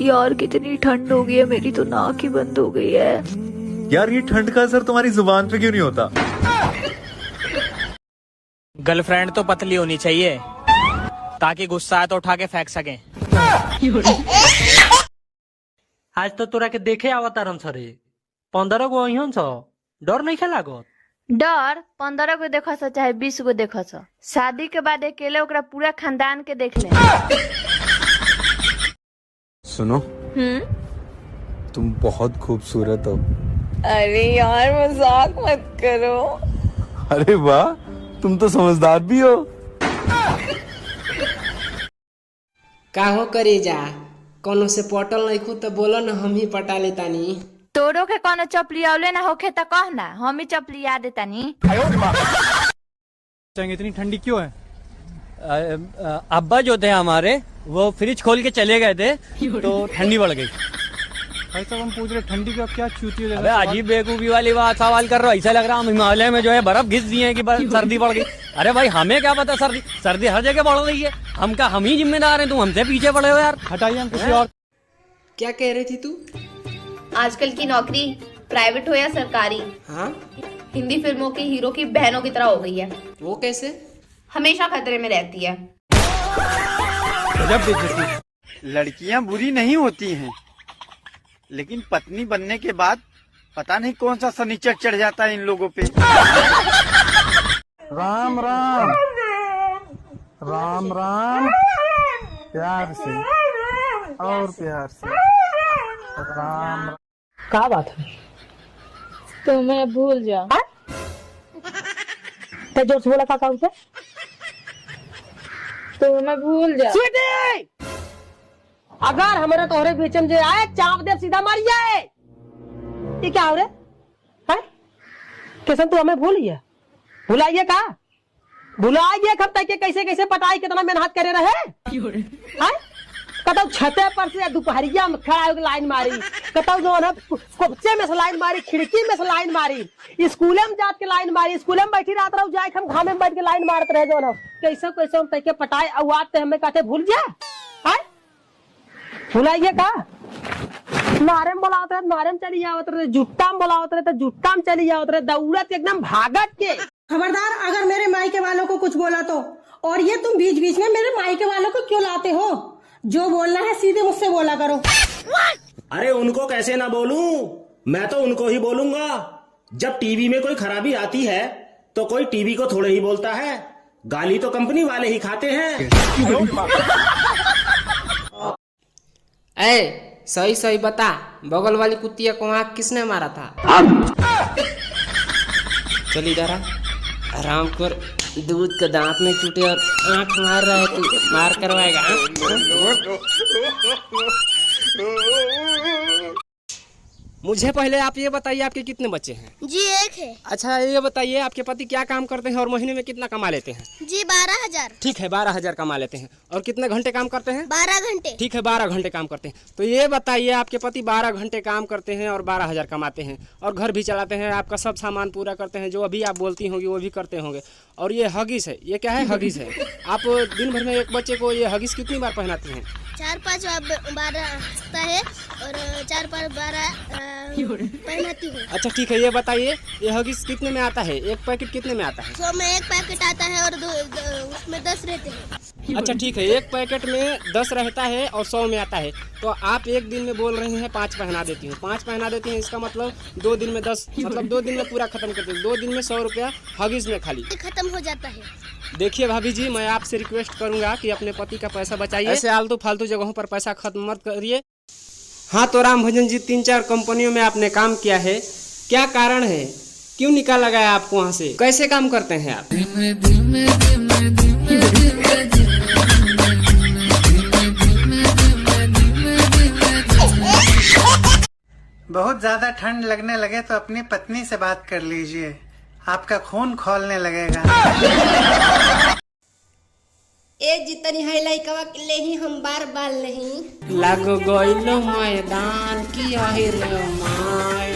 यार कितनी ठंड हो गई है, मेरी तो नाक ही बंद हो गई है। यार ये ठंड का असर तुम्हारी जुबान पे क्यों नहीं होता? गर्लफ्रेंड तो पतली होनी चाहिए ताकि गुस्सा आए तो उठा के फेंक सकें। आज तो तोरा के देखे आवतारन छरे 15 गो अहियन छ, डर नहीं खेला गो? डर 15 गो देखा सा चाहे 20 गो देखा सा, शादी के बाद अकेले ओकरा पूरा खानदान के देख ले। सुनो, तुम बहुत खूबसूरत हो। अरे यार मजाक मत करो। अरे वाह, तुम तो समझदार भी हो। का हो करे जा, कोनो से पटल नहीं खुद तो बोलो ना, हम ही पटा लेतानी। तोरो के कोनो चपलियावले ना होखे त कह ना, हम ही चपलिया देतानी। इतनी ठंडी क्यों है? अब्बा जो थे हमारे वो फ्रिज खोल के चले गए थे तो ठंडी बढ़ गई। भाई साहब हम पूछ रहे ठंडी का क्या चूती है? अबे अजीब बेवकूफी वाली बात सवाल कर रहे हो। ऐसा लग रहा हम हिमालय में जो है बर्फ घिस दिए हैं कि सर्दी बढ़ गई। अरे भाई हमें क्या पता, सर्दी हर जगह बढ़ रही है। हम ही जिम्मेदार हैं, तुम हमसे पीछे पड़े हो यार। हटाइए हम किसी और। क्या कह रही थी तू? आजकल की नौकरी प्राइवेट हो या सरकारी, हाँ, हिंदी फिल्मों के हीरो की बहनों की तरह हो गई है। वो कैसे? हमेशा खतरे में रहती है। लड़कियां बुरी नहीं होती हैं, लेकिन पत्नी बनने के बाद पता नहीं कौन सा सनीचर चढ़ जाता है इन लोगों पे। राम राम राम राम, प्यार से और प्यार से राम। का बात है? तो मैं भूल जा। ते जोर से बोला का उसे? तो मैं भूल जा। अगर हमारे तोहरे बेचन जे आए चाप दे सीधा मार जाए। ये क्या हो रे? हैं? किसन तू हमें भूलिए? भुलाइए का? भुलाइए कब तक के कैसे कैसे पटाई कितना मेहनत करे रहे? हैं? कतौ छते पर से दोपहरिया में खड़ा होकर लाइन मारी, कतौ जो है कोपचे में से लाइन मारी, खिड़की में से लाइन मारी, स्कूले में जात के लाइन मारी, स्कूले में बैठी रात रहो जाए हम घामे में बैठ के लाइन मारते रहे जो ना कैसे कैसे हम तैके पटाए अवाते हमें कहते भूल जा। हैं? भुलाइए का? नारेम बोलावत रहे नारेम चली जावत रहे, जुट्टाम बोलावत रहे तो जुट्टाम चली जावत रहे, दौड़त एकदम भागत के। खबरदार अगर मेरे मायके वालों को कुछ बोला तो। और ये तुम बीच बीच में मेरे मायके वालों को क्यों लाते हो? जो बोलना है सीधे मुझसे बोला करो। अरे उनको कैसे ना बोलूं, मैं तो उनको ही बोलूंगा। जब टीवी में कोई खराबी आती है तो कोई टीवी को थोड़े ही बोलता है, गाली तो कंपनी वाले ही खाते हैं। ए सही सही बता, बगल वाली कुतिया को आँख किसने मारा था? चल इधर आ, आराम कर। दूध का दांत नहीं टूटे और आँख मार रहा है तू, मार करवाएगा। मुझे पहले आप ये बताइए आपके कितने बच्चे हैं? जी एक है। अच्छा ये बताइए आपके पति क्या काम करते हैं और महीने में कितना कमा लेते हैं? जी 12,000। ठीक है 12,000 कमा लेते हैं। और कितने घंटे काम करते हैं? 12 घंटे। ठीक है 12 घंटे काम करते हैं। तो ये बताइए आपके पति 12 घंटे काम करते हैं और 12,000 कमाते हैं और घर भी चलाते हैं, आपका सब सामान पूरा करते हैं, जो अभी आप बोलती होंगी वो भी करते होंगे। और ये हगीस है, ये क्या है? हगीस है। आप दिन भर में एक बच्चे को ये हगीस कितनी बार पहनाती हैं? 4-5 बार आता है और 4-5 बार पहनाती हूँ। अच्छा ठीक है, ये बताइए ये हगीस कितने में आता है? एक पैकेट कितने में आता है? 100 में एक पैकेट आता है और उसमें 10 रहते हैं। अच्छा ठीक है, एक पैकेट में 10 रहता है और 100 में आता है। तो आप एक दिन में बोल रही हैं 5 पहना देती हैं, 5 पहना देती हैं, इसका मतलब 2 दिन में 10, मतलब 2 दिन में पूरा खत्म करती हैं। 2 दिन में 100 रुपया हगीज में खाली खत्म हो जाता है। देखिए भाभी जी, मैं आपसे रिक्वेस्ट करूंगा कि अपने पति का पैसा बचाइए, ऐसे आलतू फालतू जगहों पर पैसा खत्म मत करिए। हाँ तो राम भजन जी 3-4 कंपनियों में आपने काम किया है, क्या कारण है? क्यों निकाला गया आपको वहाँ से? कैसे काम करते हैं आप? बहुत ज्यादा ठंड लगने लगे तो अपनी पत्नी से बात कर लीजिए, आपका खून खौलने लगेगा। ए जितनी है लइकवा के ले ही हम बार बाल नहीं लग गइलो मैदान की आहिर माय।